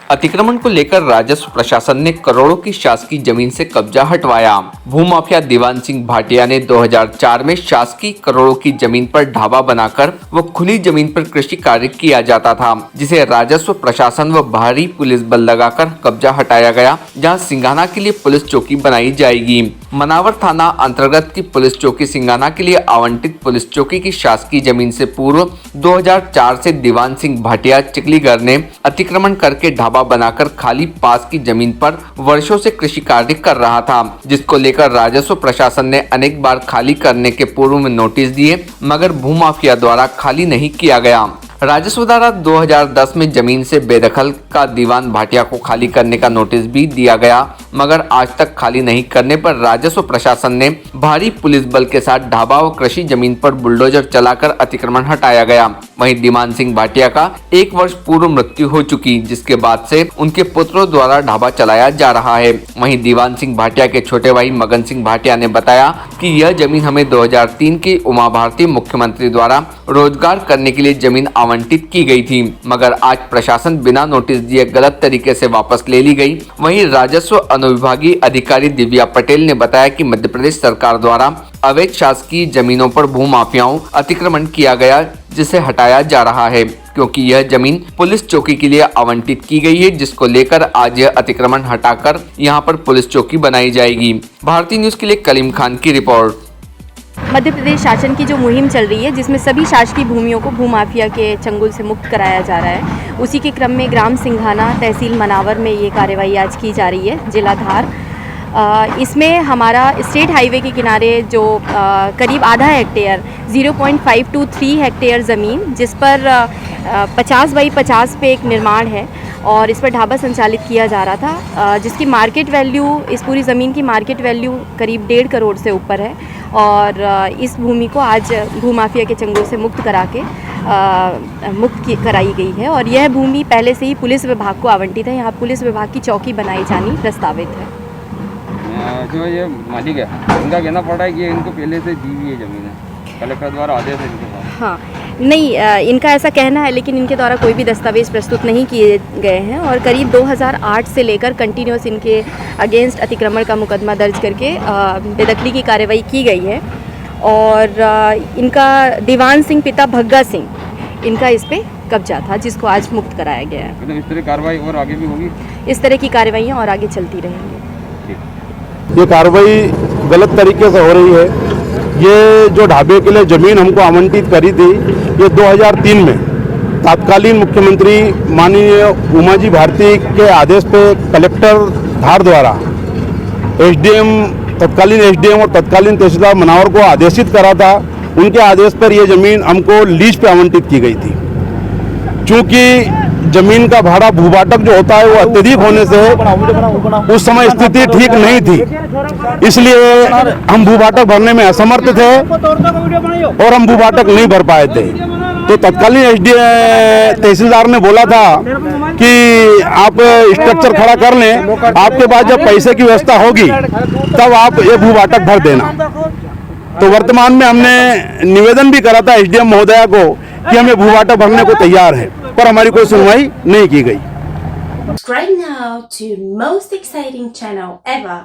अतिक्रमण को लेकर राजस्व प्रशासन ने करोड़ों की शासकीय जमीन से कब्जा हटवाया। भूमाफिया दीवान सिंह भाटिया ने 2004 में शासकीय करोड़ों की जमीन पर ढाबा बनाकर व खुली जमीन पर कृषि कार्य किया जाता था, जिसे राजस्व प्रशासन व भारी पुलिस बल लगाकर कब्जा हटाया गया, जहां सिंघाना के लिए पुलिस चौकी बनाई जाएगी। मनावर थाना अंतर्गत की पुलिस चौकी सिंघाना के लिए आवंटित पुलिस चौकी की शासकीय जमीन से पूर्व 2004 से दीवान सिंह भाटिया चिकलीगर ने अतिक्रमण करके ढाबा बनाकर खाली पास की जमीन पर वर्षों से कृषि कार्य कर रहा था, जिसको लेकर राजस्व प्रशासन ने अनेक बार खाली करने के पूर्व में नोटिस दिए, मगर भूमाफिया द्वारा खाली नहीं किया गया। राजस्व द्वारा 2010 में जमीन से बेदखल का दीवान भाटिया को खाली करने का नोटिस भी दिया गया, मगर आज तक खाली नहीं करने पर राजस्व प्रशासन ने भारी पुलिस बल के साथ ढाबा व कृषि जमीन पर बुलडोजर चलाकर अतिक्रमण हटाया गया। वहीं दीवान सिंह भाटिया का 1 वर्ष पूर्व मृत्यु हो चुकी, जिसके बाद से उनके पुत्रों द्वारा ढाबा चलाया जा रहा है। वहीं दीवान सिंह भाटिया के छोटे भाई मगन सिंह भाटिया ने बताया कि यह जमीन हमें 2003 की उमा भारती मुख्यमंत्री द्वारा रोजगार करने के लिए जमीन आवंटित की गई थी, मगर आज प्रशासन बिना नोटिस दिए गलत तरीके से वापस ले ली गई। वहीं राजस्व अनुविभागीय अधिकारी दिव्या पटेल ने बताया कि मध्य प्रदेश सरकार द्वारा अवैध शासकीय जमीनों पर भूमाफियाओं अतिक्रमण किया गया, जिसे हटाया जा रहा है, क्योंकि यह जमीन पुलिस चौकी के लिए आवंटित की गई है, जिसको लेकर आज यह अतिक्रमण हटाकर यहां पर पुलिस चौकी बनाई जाएगी। भारतीय न्यूज के लिए कलीम खान की रिपोर्ट। मध्य प्रदेश शासन की जो मुहिम चल रही है, जिसमें सभी शासकीय भूमियों को भूमाफिया के चंगुल से मुक्त कराया जा रहा है, उसी के क्रम में ग्राम सिंघाना तहसील मनावर में ये कार्रवाई आज की जा रही है, जिला धार। इसमें हमारा स्टेट हाईवे के किनारे जो करीब आधा हेक्टेयर 0.523 हेक्टेयर ज़मीन, जिस पर 50 बाई 50 पे एक निर्माण है और इस पर ढाबा संचालित किया जा रहा था, जिसकी मार्केट वैल्यू, इस पूरी ज़मीन की मार्केट वैल्यू करीब 1.5 करोड़ से ऊपर है। और इस भूमि को आज भूमाफिया के चंगुल से मुक्त कराई गई है और यह भूमि पहले से ही पुलिस विभाग को आवंटित है। यहाँ पुलिस विभाग की चौकी बनाई जानी प्रस्तावित है। जो ये मालिक है, इनका कहना पड़ रहा है कि इनको पहले से दी हुई है ज़मीन है, कलेक्टर द्वारा आदेश है इनके पास। हाँ, नहीं, इनका ऐसा कहना है, लेकिन इनके द्वारा कोई भी दस्तावेज प्रस्तुत नहीं किए गए हैं और करीब 2008 से लेकर कंटिन्यूस इनके अगेंस्ट अतिक्रमण का मुकदमा दर्ज करके बेदखली की कार्रवाई की गई है। और इनका दीवान सिंह पिता भग्गा सिंह, इनका इस पे कब्जा था, जिसको आज मुक्त कराया गया है। मतलब इस तरह कार्रवाई और आगे भी होगी? इस तरह की कार्रवाइयाँ और आगे चलती रहेंगी। ये कार्रवाई गलत तरीके से हो रही है। ये जो ढाबे के लिए ज़मीन हमको आवंटित करी थी, ये 2003 में तत्कालीन मुख्यमंत्री माननीय उमा जी भारती के आदेश पे कलेक्टर धार द्वारा तत्कालीन एसडीएम और तत्कालीन तहसीलदार मनावर को आदेशित करा था। उनके आदेश पर यह ज़मीन हमको लीज पे आवंटित की गई थी। चूँकि जमीन का भाड़ा भूभाटक जो होता है वो अत्यधिक होने से उस समय स्थिति ठीक नहीं थी, इसलिए हम भूभाटक भरने में असमर्थ थे और हम भूभाटक नहीं भर पाए थे। तो तत्कालीन एसडीएम तहसीलदार ने बोला था कि आप स्ट्रक्चर खड़ा कर लें, आपके पास जब पैसे की व्यवस्था होगी तब आप ये भूभाटक भर देना। तो वर्तमान में हमने निवेदन भी करा था एसडीएम महोदया को कि हम ये भूभाटक भरने को तैयार हैं, पर हमारी कोई सुनवाई नहीं की गई। Subscribe now to most exciting channel ever.